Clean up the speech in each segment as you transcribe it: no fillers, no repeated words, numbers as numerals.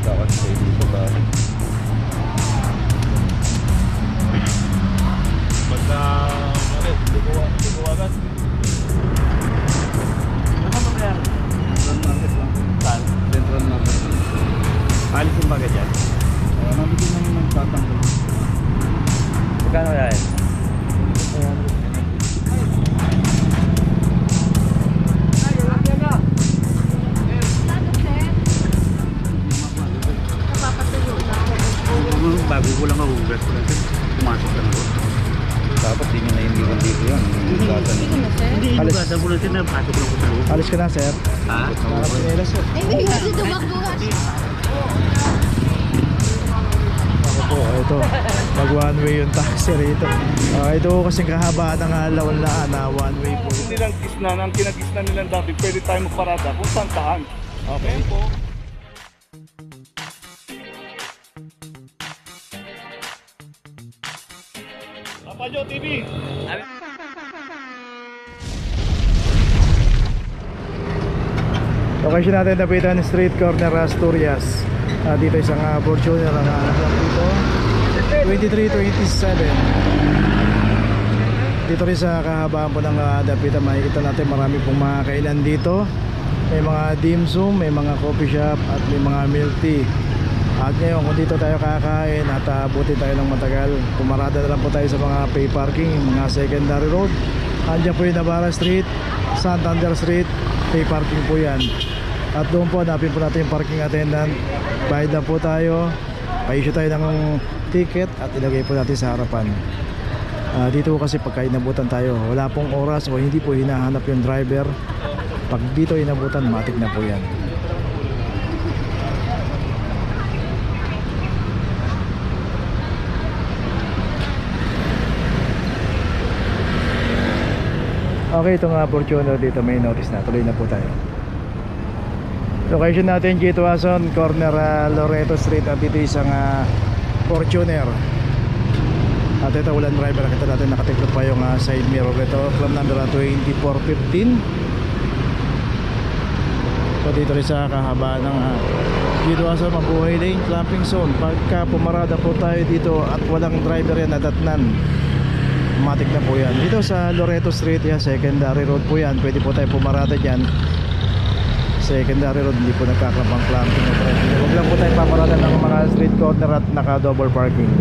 makikita kasi dito ba. Pagka dugo agad. Saan ba kaya? Central market lang. Saan? Central market. Alisin ba agad yan? Nabigyan namin ng tatanggal. Magkano kaya yan? Bago ko lang mahugas ko lang sir. Pumasok lang ako. Dapat di nyo naindigan dito yan. Hindi, Alis. inugasan ko lang sir na pasok lang ko sa loob. Alis ka na, sir. Ha? Harap nila, sir. Hindi kasi tumakbuhan. Ako po, ito. Pag one way yung taxi rito. Ito kasing kahabaan ng Lawalaan na one way po. Kung nilang gisnan, ang kinagisnan nilang dati, pwede tayo magparada kung saan saan. Okay. Papa Joe TV! Location natin Dapitan Street, corner Asturias. Dito isang Fortuner ang hanap dito. 2327. Dito rin sa kahabaan po ng Dapitan, makikita natin marami pong mga kainan dito. May mga dim sum, may mga coffee shop at may mga milk tea. At ngayon kung dito tayo kakain at abutin tayo ng matagal, pumarada na lang po tayo sa mga pay parking, mga secondary road. Andiyan po yung Navarra Street, Santander Street, pay parking po yan. At doon po hanapin po natin yung parking attendant. Bayad lang po tayo, pa-issue tayo ng ticket at ilagay po natin sa harapan. Dito kasi pagka inabutan tayo, wala pong oras o hindi po hinahanap yung driver. Pag dito inabutan, matik na po yan. Okay, itong Fortuner dito may notice na. Tuloy na po tayo. Location natin G. Tuason, corner Loreto Street. At dito isang Fortuner. At ito walang driver. Nakita natin nakatiklop pa yung side mirror. Ito club number 2415. So dito rin sa kahabaan ng G. Tuason Mabuhay Lane clamping zone. Pagka pumarada po tayo dito at walang driver yan, nadatnan, matik na po yan. Dito sa Loreto Street yan, secondary road po yan. Pwede po tayo pumarada dyan. Secondary road, hindi po nagkaklapang clamping. Huwag lang po tayo pamarada ng mga street corner at naka double parking.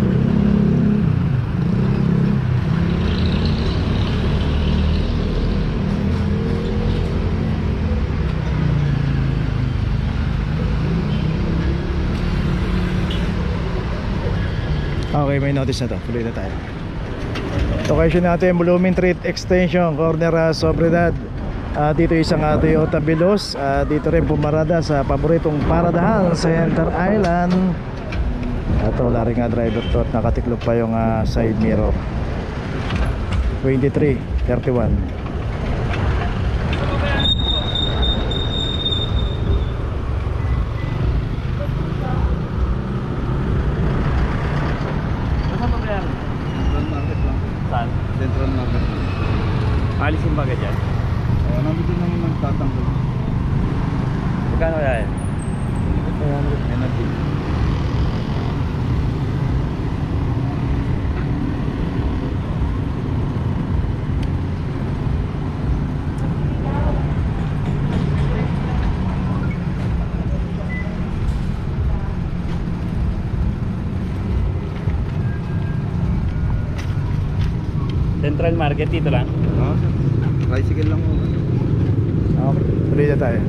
Okay, may notice na to. Tuloy na tayo. Location natin Blooming Street Extension, corner Sobredad. Dito isang Toyota Veloz. Dito rin pumarada sa paboritong paradahan sa Center Island. At wala rin nga driver to at nakatiklop pa yung side mirror. 2331. Saan ba kaya? Central market lang. Saan? Central market. Alisin ba agad yan? Nabigyan namin ng tatanggal. Magkano kaya yan? Energy. Central Market dito lang. Tricycle lang mo. Okay, tuloy na tayo.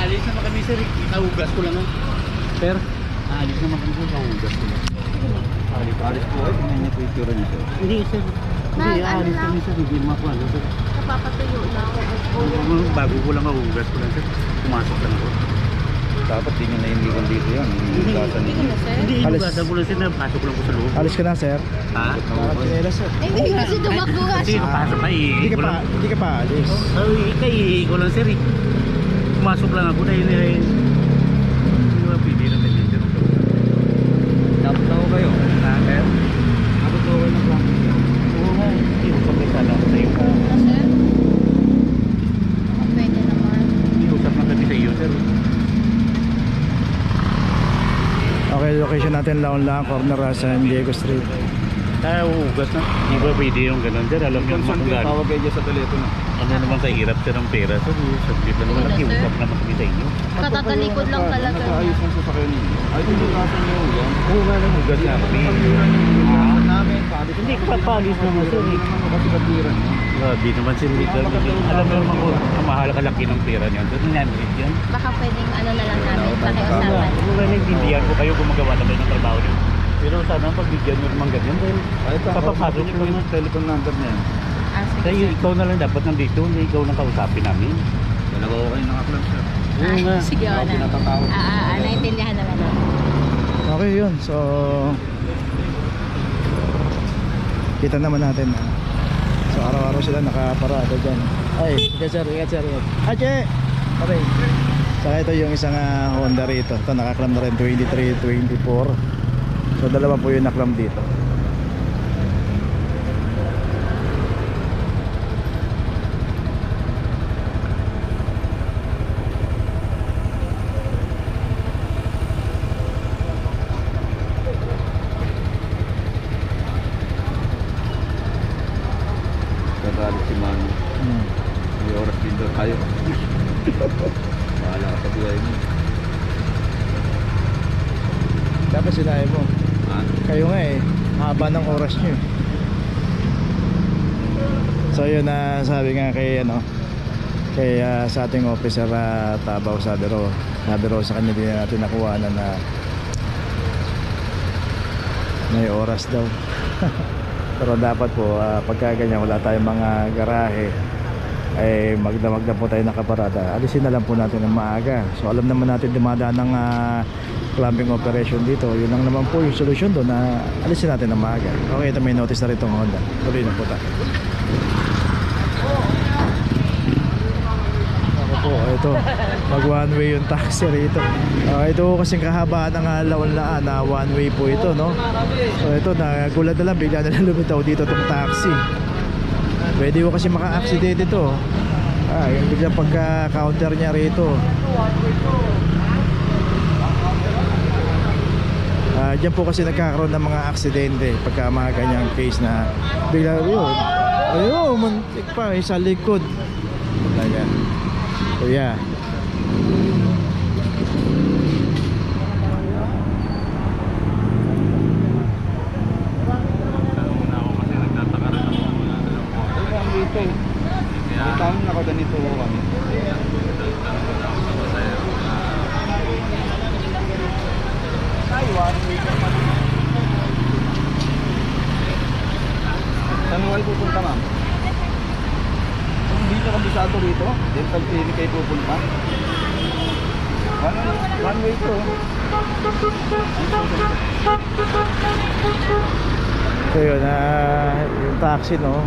Aalis naman kami sir, nahugas ko lang. Sir, aalis naman kami sir, nahugas ko lang. Alis po ay, tingnan niyo po yung tura niyo. Hindi sir, hindi Ano aalis lang? kami sir, hindi makuha sir. Napapatuyo lang. Bago ko lang mahugas ko lang sir, pumasok lang ako. Dapat di nyo naiiniwan dito yan. Iniiwasan Hindi ninyo. na, sir. Hindi, Alis. inugasan ko lang sir, napasok lang ko sa loob. Alis ka na, sir. Ha? Bakit chinelas, sir? Eh, hindi kasi tumakbo nga Kasi siya. napasok pa, Hindi ka ko pa, lang. hindi ka pa alis. Ikay, ko lang sir eh. Pumasok lang ako dahil hindi ba pwede na tayo sir. Dapat ako kayo. Ha, sir? Dapat ako kayo ng plan. Oo nga, hindi ko sabay sana ako sa iyo. Na, sir? Baka pwede naman. Hindi usap na kami sa iyo sir. Okay, location natin Laon-Lang, corner San Diego Street. Kaya uugas na. Hindi ba pwede yung ganun sir? Alam niyo naman kung gano'n. Tawag kayo dyan sa telepono. Ano naman sa hirap sir ang pera sir. Saglit na naman Hindi na, sir. nakiusap naman kami sa inyo. Katatalikod lang talaga niya. Nakaayos ng sasakyan ninyo. Ay, tinugasan nyo yan. Oo nga lang, ugas na kami. Tinugasan namin. Palit Hindi ko papalis naman sir eh. Hindi naman kasi katiran nyo. Grabe naman sir. Alam mo naman kung mahal kalaki ng pera niyan. Sir, nandiyan yan. Baka pwedeng ano na lang namin, pakiusapan. Kung naiintindihan ko kayo gumagawa naman ng trabaho niyo. Pero sana pagbigyan nyo naman ganyan dahil Ay, kapapasok ko yung telephone number niya. Ah, sige, Kaya sir. ikaw na lang dapat nandito, hindi ikaw nang kausapin namin. Talaga ko kayo nakaplan, sir. Oo nga. Sige, Ako na. pinatatawag. Naintindihan naman namin. Okay yun, so kita naman natin na so araw-araw sila nakaparada dyan. Ay, ingat sir, ingat sir, ingat. Ache! Okay. Saka ito yung isang Honda rito. Ito nakaklam na rin 23, 24. So dalawa po yung naklam dito. Kagalit si Manu. May oras din doon tayo. Bahala ka sa buhay mo. Dapat sinabi mo. Ha? Kayo nga eh, haba ng oras nyo. So yun na sabi nga kay kay sa ating officer Tabaw, sabi raw sa kanya din natin nakuha na may oras daw. Pero dapat po pagka ganyan wala tayong mga garahe ay magdamag na po tayo nakaparada, alisin na lang po natin ng maaga. So alam naman natin dumadaan ng clamping operation dito. Yun lang naman po yung solusyon doon na alisin natin ng maaga. Okay, ito may notice na rito ng Honda. Tuloy na po tayo. Ako po, ito mag one way yung taxi rito. Ito kasing kahabaan ng Laon-Laan na one way po ito, no? So ito, nagulat na lang, bigla na lang lumitaw dito itong taxi. Pwede ko kasi maka-accident ito. Yung biglang pagka-counter niya rito. Diyan po kasi nagkakaroon ng mga aksidente pagka mga ganyang case na bigla ayun, muntik pa sa likod. Ayan. So yeah. Dito. Ang taon na ganito kami. Saan mo kayo pupunta, ma'am? Kung dito kami sa ato rito, dental clinic kayo pupunta. One way to. So yun, yung taxi, no?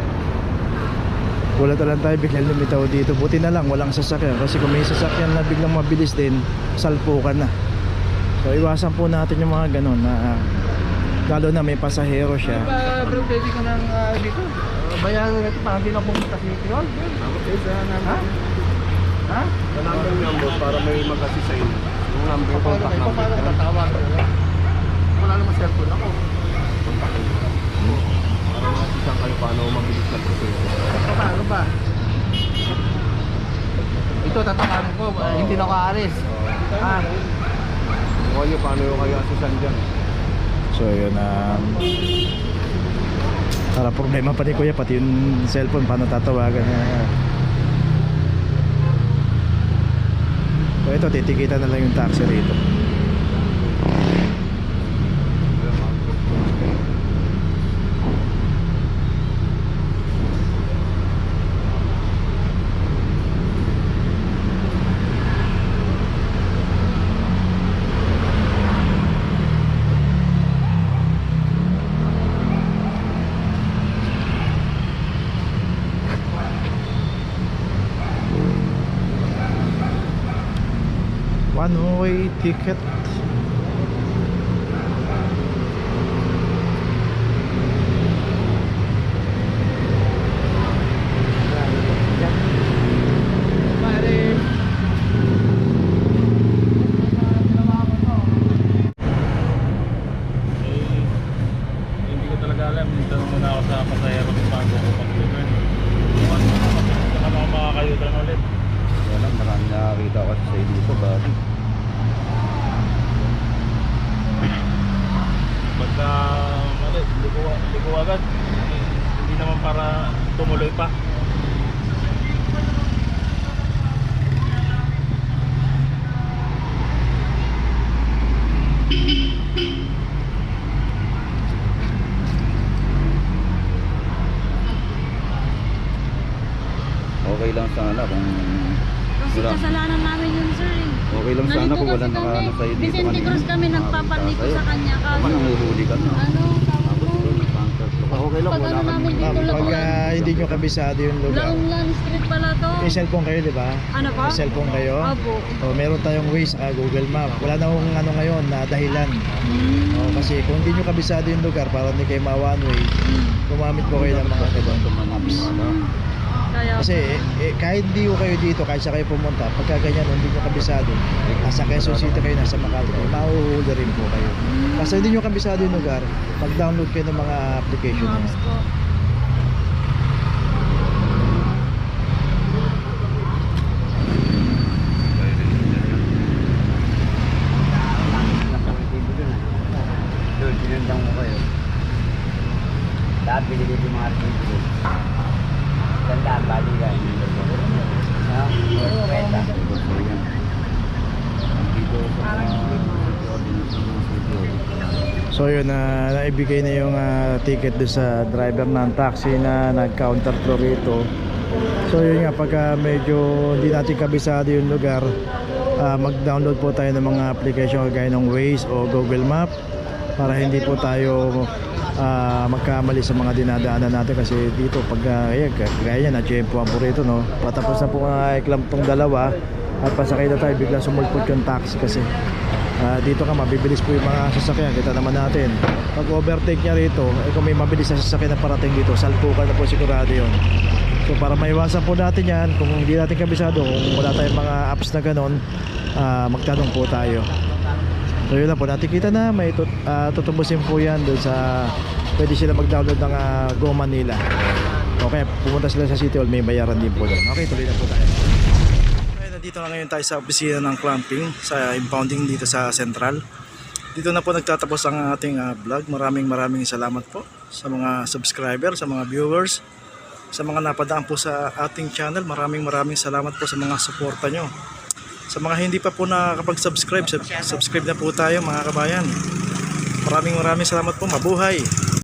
Gulat na lang tayo, biglang lumitaw dito. Buti na lang, walang sasakyan. Kasi kung may sasakyan na biglang mabilis din, salpukan na. So iwasan po natin yung mga ganun na lalo na may pasahero siya. Bro, pwede ko nang dito. Bayaran na ito, parang hindi na pumunta si Tirol. Ako kayo sa number. Ha? Sa number para may mag-assist sa inyo. Yung number, contact number. Paano tatawag? Wala naman cellphone ako. Contact nyo. Para mag-assistan kayo paano mabilis na proseso. Paano ba? Ito, tatawarin ko. Hindi na ako aalis. Ha? Mukha nyo paano yung kayo assistan dyan. So yun, para problema pa ni Kuya, pati yung cellphone, paano tatawagan niya. So ito, titikitan na lang yung taxi rito. one-way ticket. Hindi ko talaga alam. Dito muna ako sa pasahero bago ko pag-deliver. Kung ano naman ako makakayutan ulit. Wala, marami nakakita ko sa dito, buddy. Pagka mali, hindi ko agad. Hindi naman para tumuloy pa. Okay lang sana kung Kasi wala. kasalanan namin yun, sir. Okay lang sana kung wala nakaano sa'yo dito Vicente Cruz kami nagpapaliko sa kanya. Baka nanguhuli ka na. Ano, tawag mo? Okay lang, Pag wala ano ka namin Ma'am, dito, pag hindi nyo kabisado yung lugar, Launlan Street pala to. may cellphone kayo, di ba? Ano pa? May cellphone kayo? Opo. O, meron tayong Waze, Google Map. Wala na akong ano ngayon na dahilan. O, kasi kung hindi nyo kabisado yung lugar, para hindi kayo ma-one way, gumamit po kayo ng mga ganun maps. Kaya, Kasi kahit hindi ko kayo dito, kahit sa kayo pumunta, pagka ganyan, hindi nyo kabisado, nasa Quezon City kayo, nasa Makati kayo, mahuhuli rin po kayo. Kasi hindi nyo kabisado yung lugar, mag-download kayo ng mga application maps nyo. po. Doon, sinundang mo kayo. Lahat binigay yung mga resibo. Tandaan, bali ka. Ha? Kwenta. Dito sa ordinance ng mga studio. So yun, naibigay na yung ticket doon sa driver ng taxi na nag-counter flow rito. So yun nga, pagka medyo hindi natin kabisado yung lugar, mag-download po tayo ng mga application kagaya ng Waze o Google Map para hindi po tayo magkamali sa mga dinadaanan natin. Kasi dito pag gaya na tiyempo po rito, no? Patapos na po iklam tong dalawa at pasakay na tayo, bigla sumulpot yung taxi kasi dito ka mabibilis po yung mga sasakyan. Kita naman natin pag overtake niya rito, kung may mabilis na sasakyan na parating dito, salpukan na po sigurado yun. So para maiwasan po natin yan, kung hindi natin kabisado, kung wala tayong mga apps na ganon, magtanong po tayo. So yun na po, nakikita na may tutubusin po yan doon sa, pwede sila mag-download ng Go Manila. Okay, pumunta sila sa City Hall, may bayaran din po doon. Okay, tuloy na po tayo. Okay, nandito na ngayon tayo sa opisina ng clamping, sa impounding dito sa Central. Dito na po nagtatapos ang ating vlog. Maraming salamat po sa mga subscriber, sa mga viewers, sa mga napadaan po sa ating channel. Maraming salamat po sa mga suporta nyo. Sa mga hindi pa po nakakapag-subscribe, subscribe na po tayo mga kabayan. Maraming salamat po. Mabuhay!